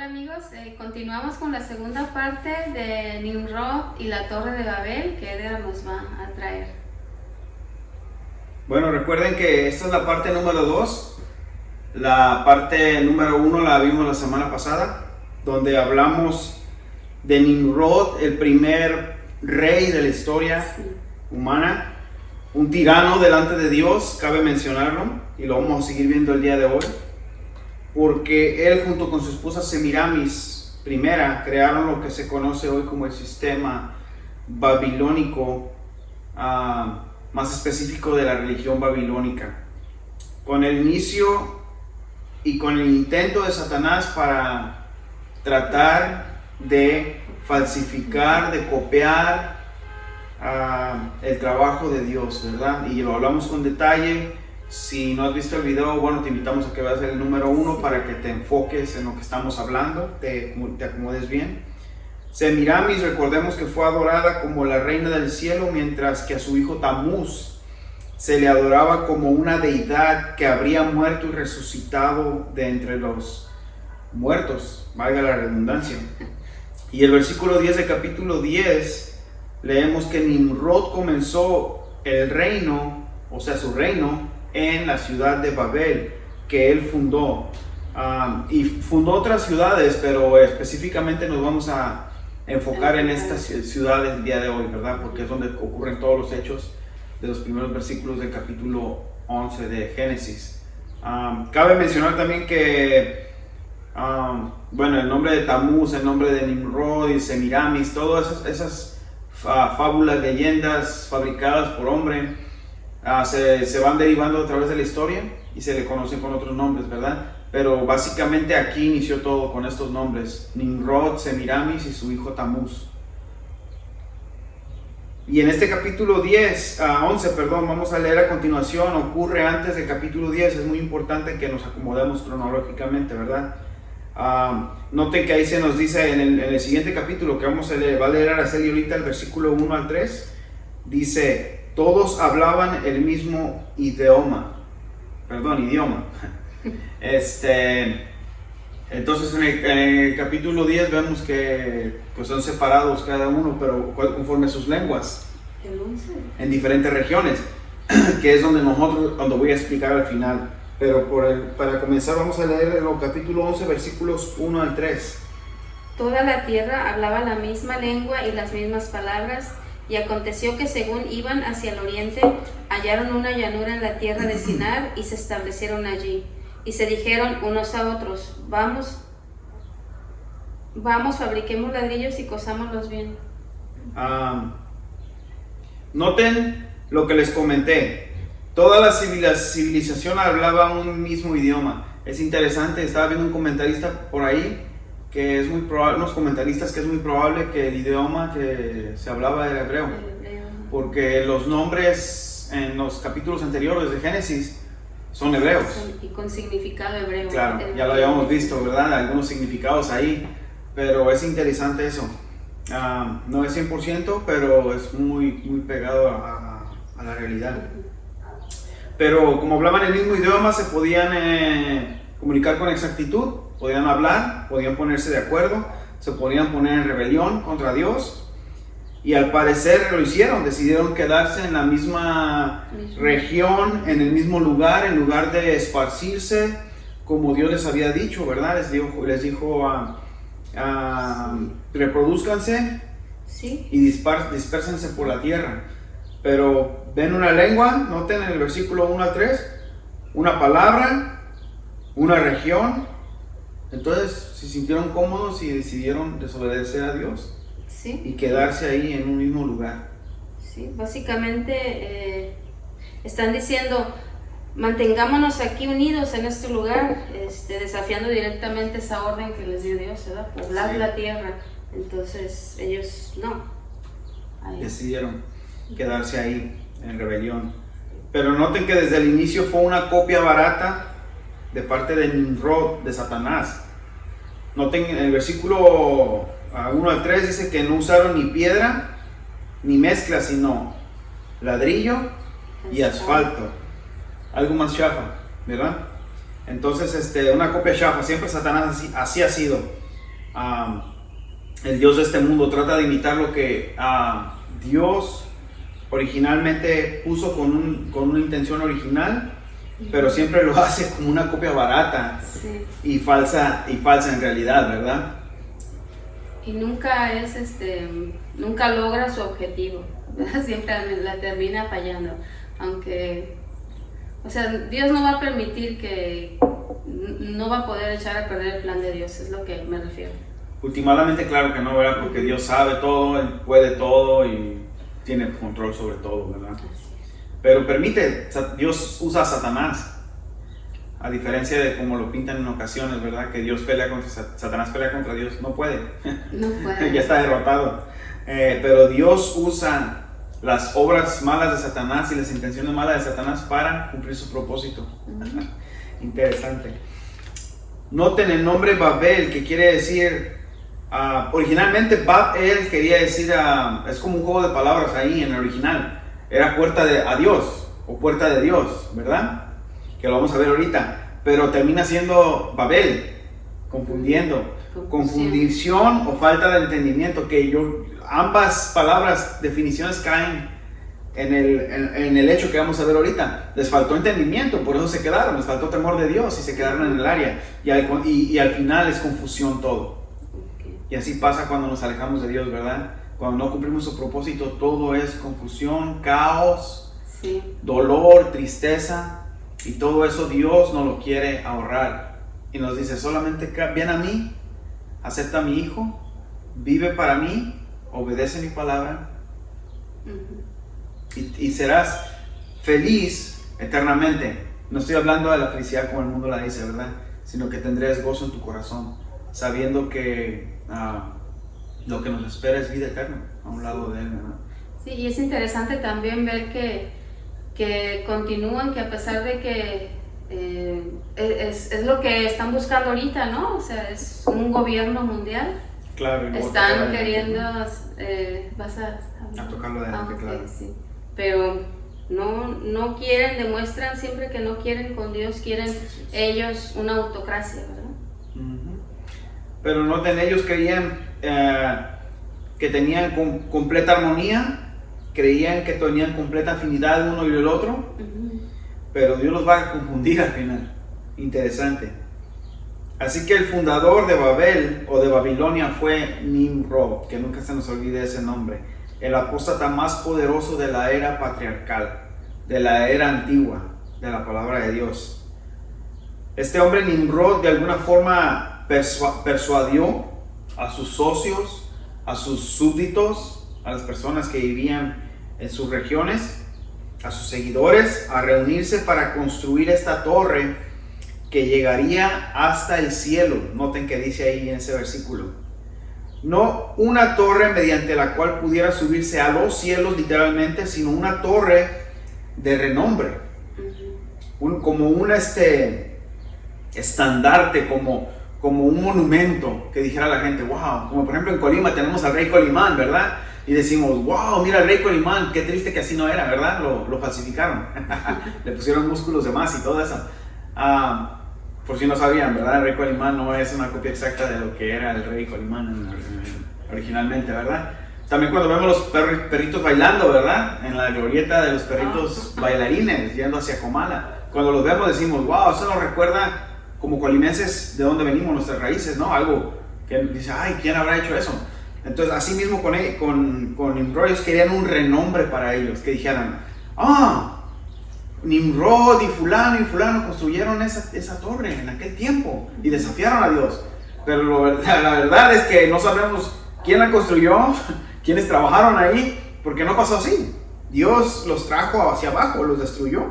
Hola amigos, continuamos con la segunda parte de Nimrod y la Torre de Babel que Edgar nos va a traer. Bueno, recuerden que esta es la parte número 2. La parte número 1 la vimos la semana pasada, donde hablamos de Nimrod, el primer rey de la historia humana, un tirano delante de Dios, cabe mencionarlo, y lo vamos a seguir viendo el día de hoy, porque él junto con su esposa Semiramis primera crearon lo que se conoce hoy como el sistema babilónico, más específico de la religión babilónica, con el inicio y con el intento de Satanás para tratar de falsificar, de copiar el trabajo de Dios, ¿verdad? Y lo hablamos con detalle. Si no has visto el video, bueno, te invitamos a que veas el número 1 para que te enfoques en lo que estamos hablando, te acomodes bien. Semiramis, recordemos que fue adorada como la reina del cielo, mientras que a su hijo Tamuz se le adoraba como una deidad que habría muerto y resucitado de entre los muertos, valga la redundancia. Y el versículo 10 del capítulo 10, leemos que Nimrod comenzó el reino, o sea su reino, en la ciudad de Babel, que él fundó. Y fundó otras ciudades, pero específicamente nos vamos a enfocar en estas ciudades el día de hoy, ¿verdad? Porque es donde ocurren todos los hechos de los primeros versículos del capítulo 11 de Génesis. Cabe mencionar también que, bueno, el nombre de Tamuz, el nombre de Nimrod y Semiramis, todas esas fábulas, leyendas fabricadas por hombre, se van derivando a través de la historia y se le conocen con otros nombres, ¿verdad? Pero básicamente aquí inició todo con estos nombres: Nimrod, Semiramis y su hijo Tamuz. Y en este capítulo 11, vamos a leer a continuación, ocurre antes del capítulo 10, es muy importante que nos acomodemos cronológicamente, ¿verdad? Noten que ahí se nos dice en el siguiente capítulo que vamos a leer, va a leer Araceli ahorita el versículo 1 al 3, dice: todos hablaban el mismo idioma. Entonces en el capítulo 10 vemos que pues, son separados cada uno, pero conforme sus lenguas, en diferentes regiones, que es donde voy a explicar al final. Pero para comenzar vamos a leer el capítulo 11, versículos 1 al 3. Toda la tierra hablaba la misma lengua y las mismas palabras. Y aconteció que según iban hacia el oriente, hallaron una llanura en la tierra de Sinar y se establecieron allí. Y se dijeron unos a otros: vamos, fabriquemos ladrillos y cosámoslos bien. Noten lo que les comenté. Toda la civilización hablaba un mismo idioma. Es interesante, estaba viendo un comentarista por ahí que es muy probable, unos comentaristas, que es muy probable que el idioma que se hablaba era hebreo, porque los nombres en los capítulos anteriores de Génesis son hebreos. Y con significado hebreo. Claro, ya lo habíamos visto, ¿verdad? Algunos significados ahí, pero es interesante eso. No es 100%, pero es muy pegado a la realidad. Pero como hablaban el mismo idioma, se podían comunicar con exactitud, podían hablar, podían ponerse de acuerdo, se podían poner en rebelión contra Dios, y al parecer lo hicieron, decidieron quedarse en la misma región, en el mismo lugar, en lugar de esparcirse como Dios les había dicho, ¿verdad? Les dijo reproduzcanse y dispérsense por la tierra. Pero ven una lengua, noten en el versículo 1 al 3, una palabra, una región. Entonces se sintieron cómodos y decidieron desobedecer a Dios y quedarse ahí en un mismo lugar. Sí, básicamente están diciendo: mantengámonos aquí unidos en este lugar, desafiando directamente esa orden que les dio Dios, ¿verdad? Poblar la tierra. Entonces ellos decidieron quedarse ahí en rebelión. Pero noten que desde el inicio fue una copia barata de parte de Nimrod, de Satanás. Noten en el versículo 1 al 3 dice que no usaron ni piedra ni mezcla, sino ladrillo y asfalto. Algo más chafa, ¿verdad? Entonces una copia chafa, siempre Satanás así ha sido. el Dios de este mundo, trata de imitar lo que Dios originalmente puso con una intención original, pero siempre lo hace como una copia barata, sí, y falsa en realidad, ¿verdad? y nunca nunca logra su objetivo, ¿verdad? Siempre la termina fallando, aunque, o sea, Dios no va a permitir no va a poder echar a perder el plan de Dios, es lo que me refiero. Últimamente, claro que no, ¿verdad? Porque Dios sabe todo, Él puede todo y tiene control sobre todo, ¿verdad? Pero Dios usa a Satanás, a diferencia de como lo pintan en ocasiones, ¿verdad? Que Dios pelea contra Satanás, pelea contra Dios, no puede. No puede. Ya está derrotado. Pero Dios usa las obras malas de Satanás y las intenciones malas de Satanás para cumplir su propósito. Interesante. Noten el nombre Babel, que quiere decir, originalmente Babel quería decir, es como un juego de palabras ahí en el original, era puerta a Dios, o puerta de Dios, ¿verdad? Que lo vamos a ver ahorita, pero termina siendo Babel, confundiendo, confusión o falta de entendimiento, que ambas palabras, definiciones caen en el hecho que vamos a ver ahorita. Les faltó entendimiento, por eso se quedaron, les faltó temor de Dios y se quedaron en el área, y al final es confusión todo. Y así pasa cuando nos alejamos de Dios, ¿verdad? Cuando no cumplimos su propósito, todo es confusión, caos, sí, dolor, tristeza. Y todo eso Dios nos lo quiere ahorrar. Y nos dice, solamente ven a mí, acepta a mi hijo, vive para mí, obedece mi palabra, y serás feliz eternamente. No estoy hablando de la felicidad como el mundo la dice, ¿verdad? Sino que tendrás gozo en tu corazón, sabiendo que lo que nos espera es vida eterna, a un lado de Él, ¿verdad? Sí, y es interesante también ver que continúan, que a pesar de que es lo que están buscando ahorita, ¿no? O sea, es un gobierno mundial. Claro. Están queriendo, vas a tocarlo adelante, claro. Sí. Pero no quieren, demuestran siempre que no quieren con Dios, quieren ellos una autocracia, ¿verdad? Pero noten, ellos creían que tenían completa armonía, creían que tenían completa afinidad uno y el otro, pero Dios los va a confundir al final. Interesante. Así que el fundador de Babel o de Babilonia fue Nimrod, que nunca se nos olvide ese nombre, el apóstata más poderoso de la era patriarcal, de la era antigua, de la palabra de Dios. Este hombre Nimrod de alguna forma persuadió a sus socios, a sus súbditos, a las personas que vivían en sus regiones, a sus seguidores, a reunirse para construir esta torre que llegaría hasta el cielo. Noten que dice ahí en ese versículo. No una torre mediante la cual pudiera subirse a los cielos literalmente, sino una torre de renombre. Como un estandarte, como un monumento que dijera la gente, wow, como por ejemplo en Colima tenemos al rey Colimán, ¿verdad? Y decimos, wow, mira el rey Colimán, qué triste que así no era, ¿verdad? Lo falsificaron, le pusieron músculos de más y todo eso. Por si no sabían, ¿verdad? El rey Colimán no es una copia exacta de lo que era el rey Colimán originalmente, ¿verdad? También cuando vemos los perritos bailando, ¿verdad? En la glorieta de los perritos bailarines yendo hacia Comala, cuando los vemos decimos, wow, eso nos recuerda como colimenses de dónde venimos, nuestras raíces, ¿no? Algo que dice, ay, ¿quién habrá hecho eso? Entonces, así mismo con Nimrod, ellos querían un renombre para ellos, que dijeran, Nimrod y fulano construyeron esa torre en aquel tiempo y desafiaron a Dios. Pero la verdad es que no sabemos quién la construyó, quiénes trabajaron ahí, porque no pasó así. Dios los trajo hacia abajo, los destruyó,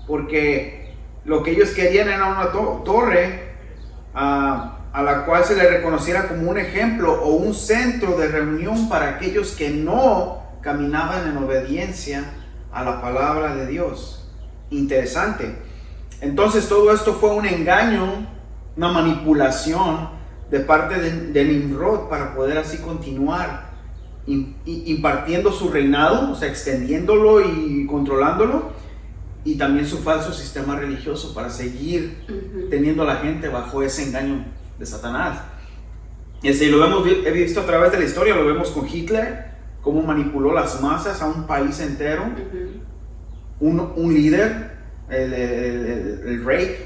porque lo que ellos querían era una torre a la cual se le reconociera como un ejemplo o un centro de reunión para aquellos que no caminaban en obediencia a la palabra de Dios. Interesante. Entonces todo esto fue un engaño, una manipulación de parte de Nimrod para poder así continuar impartiendo su reinado, o sea, extendiéndolo y controlándolo, y también su falso sistema religioso para seguir teniendo a la gente bajo ese engaño de Satanás. Y lo vemos, he visto a través de la historia, lo vemos con Hitler, cómo manipuló las masas a un país entero. Un líder, el Reich,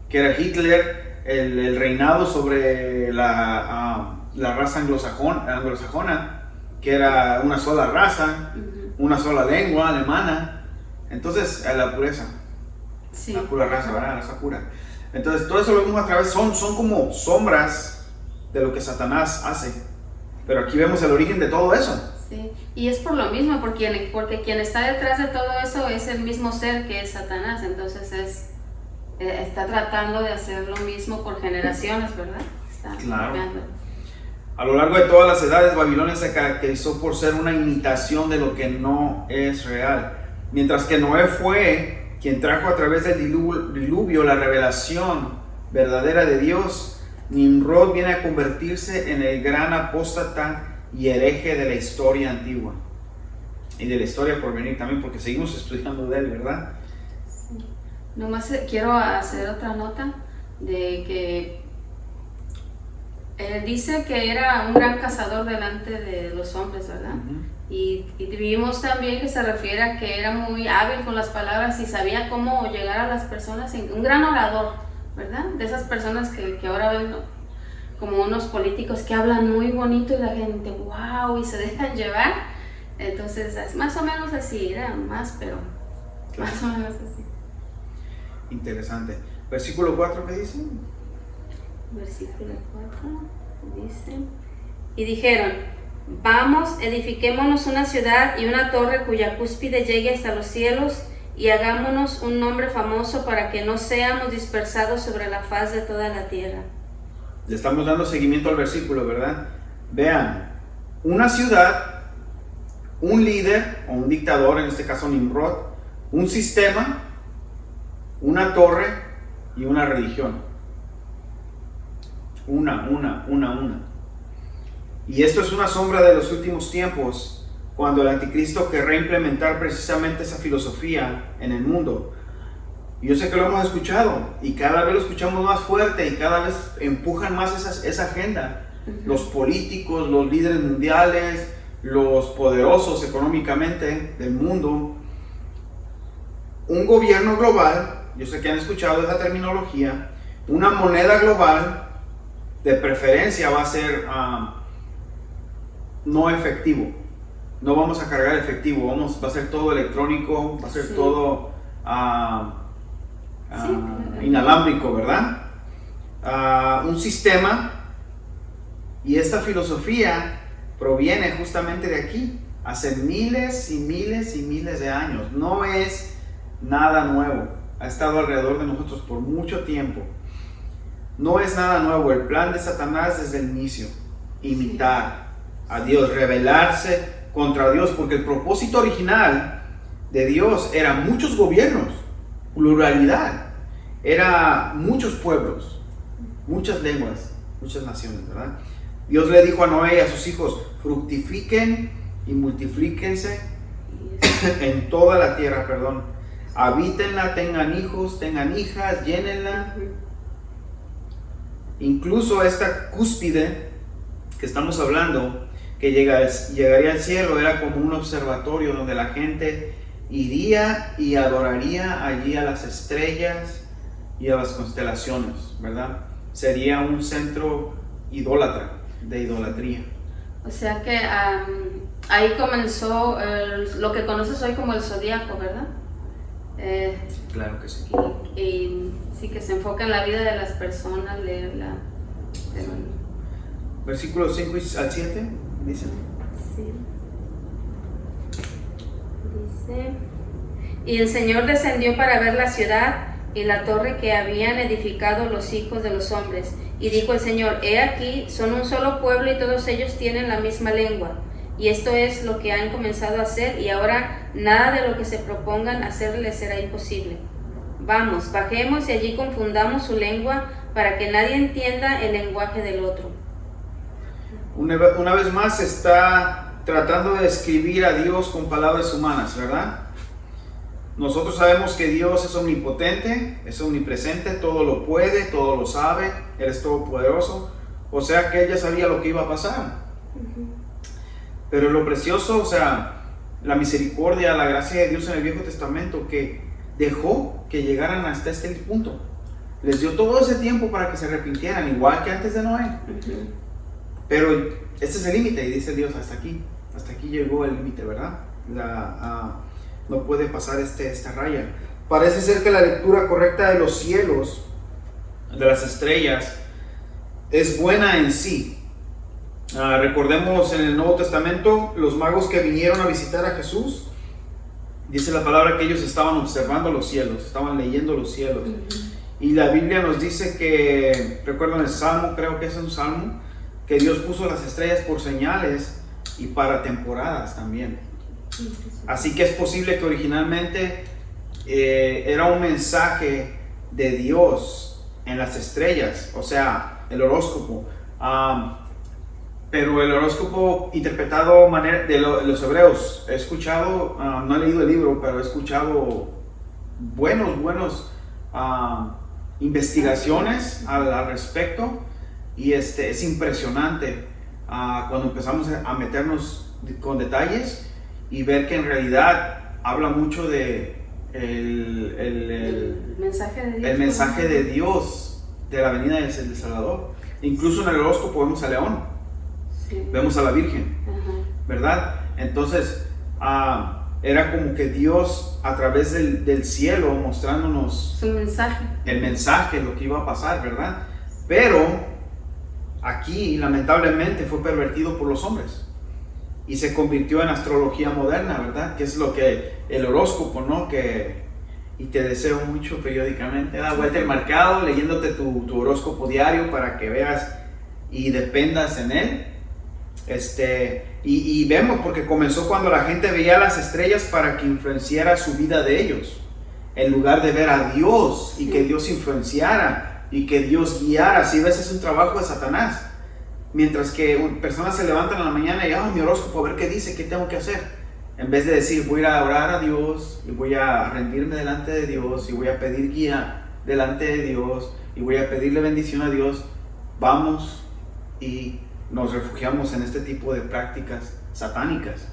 que era Hitler, el reinado sobre la raza anglosajona, que era una sola raza, una sola lengua alemana. Entonces, la pureza, Sí. la pura raza, ¿verdad? La raza pura. Entonces, todo eso lo vemos a través, son como sombras de lo que Satanás hace. Pero aquí vemos el origen de todo eso. Sí, y es por lo mismo, porque quien está detrás de todo eso es el mismo ser que es Satanás, entonces está tratando de hacer lo mismo por generaciones, ¿verdad? Está Claro. cambiando. A lo largo de todas las edades, Babilonia se caracterizó por ser una imitación de lo que no es real. Mientras que Noé fue quien trajo a través del diluvio la revelación verdadera de Dios, Nimrod viene a convertirse en el gran apóstata y hereje de la historia antigua. Y de la historia por venir también, porque seguimos estudiando de él, ¿verdad? Sí. Nomás quiero hacer otra nota de que dice que era un gran cazador delante de los hombres, ¿verdad? Y vimos también que se refiere a que era muy hábil con las palabras y sabía cómo llegar a las personas, un gran orador, ¿verdad? De esas personas que ahora ven como unos políticos que hablan muy bonito y la gente, wow, y se dejan llevar. Entonces, es más o menos así, era más, pero Claro. más o menos así. Interesante. Versículo 4, ¿qué dice? Versículo 4 dice: y dijeron, vamos, edifiquémonos una ciudad y una torre cuya cúspide llegue hasta los cielos, y hagámonos un nombre famoso para que no seamos dispersados sobre la faz de toda la tierra. Le estamos dando seguimiento al versículo, ¿verdad? Vean, una ciudad, un líder o un dictador, en este caso Nimrod, un sistema, una torre y una religión. Una. Y esto es una sombra de los últimos tiempos, cuando el anticristo querrá implementar precisamente esa filosofía en el mundo. Yo sé que lo hemos escuchado y cada vez lo escuchamos más fuerte y cada vez empujan más esa agenda. Los políticos, los líderes mundiales, los poderosos económicamente del mundo. Un gobierno global, yo sé que han escuchado esa terminología, una moneda global, de preferencia va a ser no efectivo. No vamos a cargar efectivo, va a ser todo electrónico, va a ser todo inalámbrico, ¿verdad? Un sistema, y esta filosofía proviene justamente de aquí, hace miles y miles y miles de años. No es nada nuevo, ha estado alrededor de nosotros por mucho tiempo. No es nada nuevo. El plan de Satanás desde el inicio: imitar a Dios, rebelarse contra Dios, porque el propósito original de Dios era muchos gobiernos, pluralidad, era muchos pueblos, muchas lenguas, muchas naciones, ¿verdad? Dios le dijo a Noé y a sus hijos: fructifiquen y multiplíquense en toda la tierra, habítenla, tengan hijos, tengan hijas, llénenla. Incluso esta cúspide que estamos hablando, que llegaría al cielo, era como un observatorio donde la gente iría y adoraría allí a las estrellas y a las constelaciones, ¿verdad? Sería un centro idólatra, de idolatría. O sea que ahí comenzó lo que conoces hoy como el zodíaco, ¿verdad? Claro que sí. Y sí, que se enfoca en la vida de las personas, leerla. Versículos 5 al 7, dice. Sí. Dice: y el Señor descendió para ver la ciudad y la torre que habían edificado los hijos de los hombres. Y dijo el Señor: he aquí, son un solo pueblo y todos ellos tienen la misma lengua. Y esto es lo que han comenzado a hacer, y ahora nada de lo que se propongan hacer les será imposible. Vamos, bajemos y allí confundamos su lengua para que nadie entienda el lenguaje del otro. Una vez más está tratando de describir a Dios con palabras humanas, ¿verdad? nosotros sabemos que Dios es omnipotente, es omnipresente, todo lo puede, todo lo sabe, Él es todopoderoso. O sea que Él ya sabía lo que iba a pasar. Pero lo precioso, o sea, la misericordia, la gracia de Dios en el Viejo Testamento, que dejó que llegaran hasta este punto. Les dio todo ese tiempo para que se arrepintieran, igual que antes de Noé. Pero este es el límite, y dice Dios, hasta aquí llegó el límite, ¿verdad? No puede pasar esta raya. Parece ser que la lectura correcta de los cielos, de las estrellas, es buena en sí. Recordemos en el Nuevo Testamento, los magos que vinieron a visitar a Jesús, dice la palabra que ellos estaban observando los cielos, estaban leyendo los cielos. Y la Biblia nos dice que, recuerdo en el Salmo, creo que es un Salmo, que Dios puso las estrellas por señales y para temporadas también. Así que es posible que originalmente era un mensaje de Dios en las estrellas, o sea, el horóscopo. Pero el horóscopo interpretado de los hebreos, he escuchado, no he leído el libro, pero he escuchado buenos investigaciones al respecto, y es impresionante cuando empezamos a meternos con detalles y ver que en realidad habla mucho de el mensaje de Dios de la venida del Salvador. Incluso en el horóscopo vemos a León, vemos a la Virgen, ¿verdad? Entonces era como que Dios a través del cielo mostrándonos su mensaje, el mensaje, lo que iba a pasar, ¿verdad? Pero aquí lamentablemente fue pervertido por los hombres y se convirtió en astrología moderna, ¿verdad? Que es lo que el horóscopo, ¿no? Y te deseo mucho periódicamente, da vuelta el mercado leyéndote tu horóscopo diario para que veas y dependas en él. Y vemos, porque comenzó cuando la gente veía las estrellas para que influenciara su vida de ellos, en lugar de ver a Dios y que Dios influenciara y que Dios guiara. Si ves, es un trabajo de Satanás. Mientras que personas se levantan en la mañana y mi horóscopo, a ver qué dice, qué tengo que hacer, en vez de decir, voy a ir a orar a Dios y voy a rendirme delante de Dios y voy a pedir guía delante de Dios y voy a pedirle bendición a Dios, vamos y nos refugiamos en este tipo de prácticas satánicas.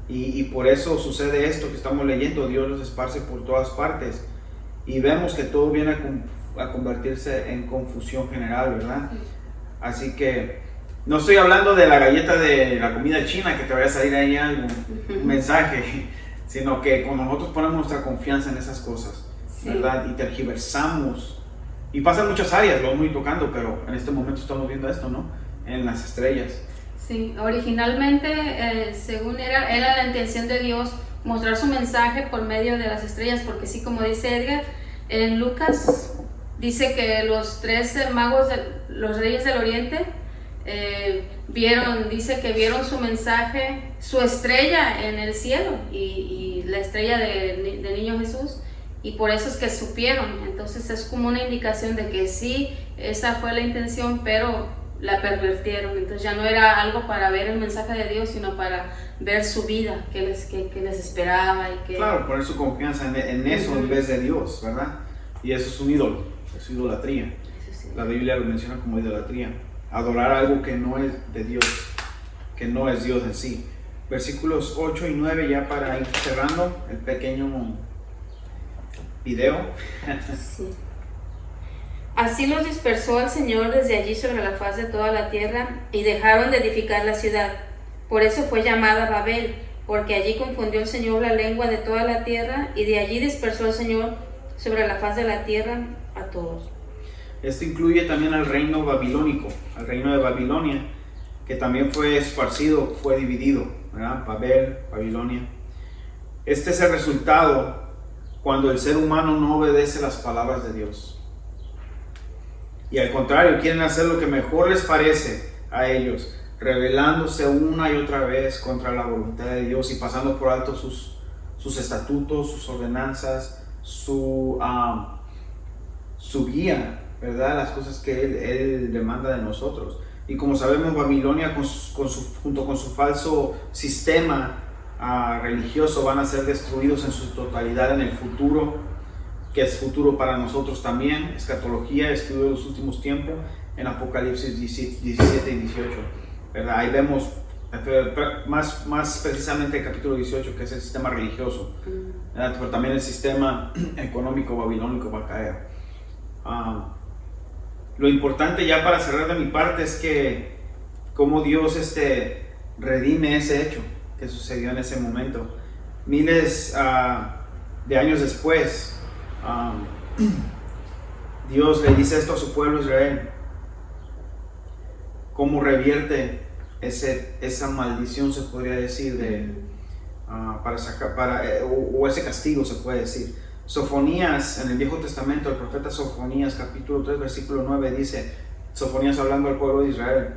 Y por eso sucede esto que estamos leyendo. Dios los esparce por todas partes y vemos que todo viene a convertirse en confusión general, ¿verdad? Así que no estoy hablando de la galleta de la comida china que te vaya a salir ahí algo, un mensaje, sino que cuando nosotros ponemos nuestra confianza en esas cosas, ¿verdad? Y tergiversamos, y pasa en muchas áreas, lo vamos a ir tocando, pero en este momento estamos viendo esto, ¿no? En las estrellas. Sí, originalmente, según era la intención de Dios mostrar su mensaje por medio de las estrellas, porque sí, como dice Edgar, en Lucas dice que los 13 magos, los reyes del oriente, vieron su mensaje, su estrella en el cielo y la estrella de niño Jesús, y por eso es que supieron. Entonces es como una indicación de que sí, esa fue la intención, pero la pervirtieron. Entonces ya no era algo para ver el mensaje de Dios, sino para ver su vida, que les esperaba. Claro, poner su confianza en eso en vez de Dios, ¿verdad? Y eso es un ídolo, es idolatría. La Biblia lo menciona como idolatría. Adorar algo que no es de Dios, que no es Dios en sí. Versículos 8 y 9, ya para ir cerrando el pequeño video. Sí. Así los dispersó el Señor desde allí sobre la faz de toda la tierra, y dejaron de edificar la ciudad. Por eso fue llamada Babel, porque allí confundió el Señor la lengua de toda la tierra, y de allí dispersó el Señor sobre la faz de la tierra a todos. Esto incluye también al reino babilónico, al reino de Babilonia, que también fue esparcido, fue dividido, ¿verdad? Babel, Babilonia. Este es el resultado cuando el ser humano no obedece las palabras de Dios. Y al contrario, quieren hacer lo que mejor les parece a ellos, rebelándose una y otra vez contra la voluntad de Dios y pasando por alto sus estatutos, sus ordenanzas, su guía, ¿verdad? Las cosas que Él demanda de nosotros. Y como sabemos, Babilonia junto con su falso sistema religioso van a ser destruidos en su totalidad en el futuro, que es futuro para nosotros también. Escatología, estudio de los últimos tiempos, en Apocalipsis 17 y 18, ¿verdad? Ahí vemos más precisamente el capítulo 18, que es el sistema religioso, ¿verdad? Pero también el sistema económico babilónico va a caer. Lo importante ya para cerrar de mi parte es que cómo Dios redime ese hecho que sucedió en ese momento. Miles de años después, Dios le dice esto a su pueblo Israel, cómo revierte esa maldición, se podría decir, o ese castigo, se puede decir. Sofonías, en el Viejo Testamento, el profeta Sofonías, capítulo 3, versículo 9, dice, Sofonías hablando al pueblo de Israel: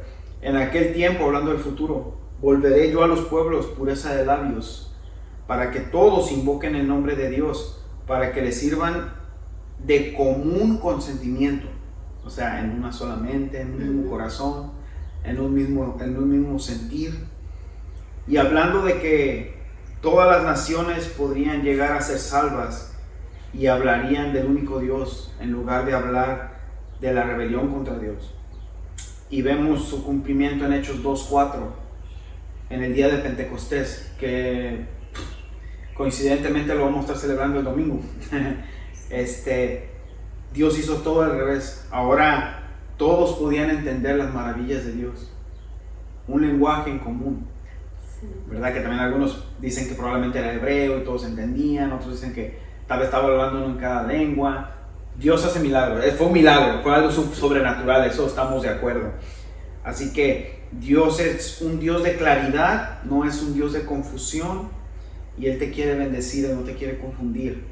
en aquel tiempo, hablando del futuro, volveré yo a los pueblos pureza de labios, para que todos invoquen el nombre de Dios, para que les sirvan de común consentimiento, o sea, en una sola mente, en un mismo corazón, en un mismo sentir. Y hablando de que todas las naciones podrían llegar a ser salvas y hablarían del único Dios en lugar de hablar de la rebelión contra Dios. Y vemos su cumplimiento en Hechos 2:4, en el día de Pentecostés, que coincidentemente lo vamos a estar celebrando el domingo. Dios hizo todo al revés. Ahora todos podían entender las maravillas de Dios, un lenguaje en común, ¿verdad? Que también algunos dicen que probablemente era hebreo y todos entendían, otros dicen que tal vez estaba hablando en cada lengua. Dios hace milagros, fue un milagro, fue algo sobrenatural, eso estamos de acuerdo. Así que Dios es un Dios de claridad, no es un Dios de confusión, y Él te quiere bendecir, Él no te quiere confundir,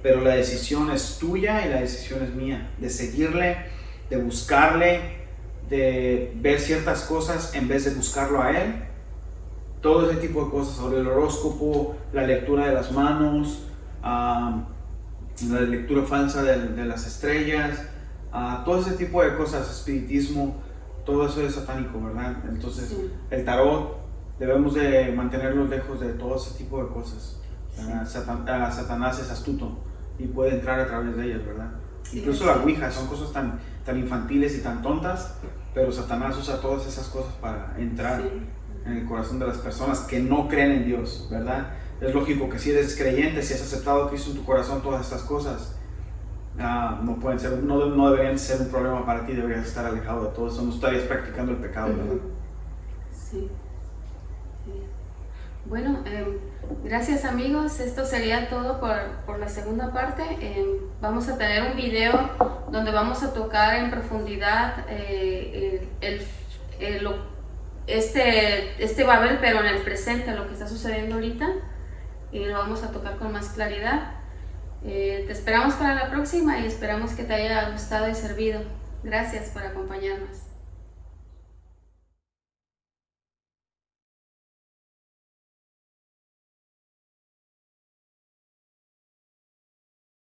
pero la decisión es tuya y la decisión es mía, de seguirle, de buscarle, de ver ciertas cosas en vez de buscarlo a Él. Todo ese tipo de cosas, sobre el horóscopo, la lectura de las manos, la lectura falsa de las estrellas, todo ese tipo de cosas, espiritismo, todo eso es satánico, ¿verdad? Entonces, sí, el tarot, debemos de mantenernos lejos de todo ese tipo de cosas. Sí. Satanás es astuto y puede entrar a través de ellas, ¿verdad? Sí, incluso sí, la Ouija, son cosas tan infantiles y tan tontas, pero Satanás usa todas esas cosas para entrar, sí, en el corazón de las personas que no creen en Dios, ¿verdad? Es lógico que si eres creyente, si has aceptado a Cristo en tu corazón, todas estas cosas no deberían ser un problema para ti, deberías estar alejado de todo eso, no estarías practicando el pecado, ¿verdad? Sí. Bueno, gracias amigos, esto sería todo por la segunda parte. Vamos a tener un video donde vamos a tocar en profundidad este Babel, pero en el presente, lo que está sucediendo ahorita, y lo vamos a tocar con más claridad. Te esperamos para la próxima y esperamos que te haya gustado y servido. Gracias por acompañarnos.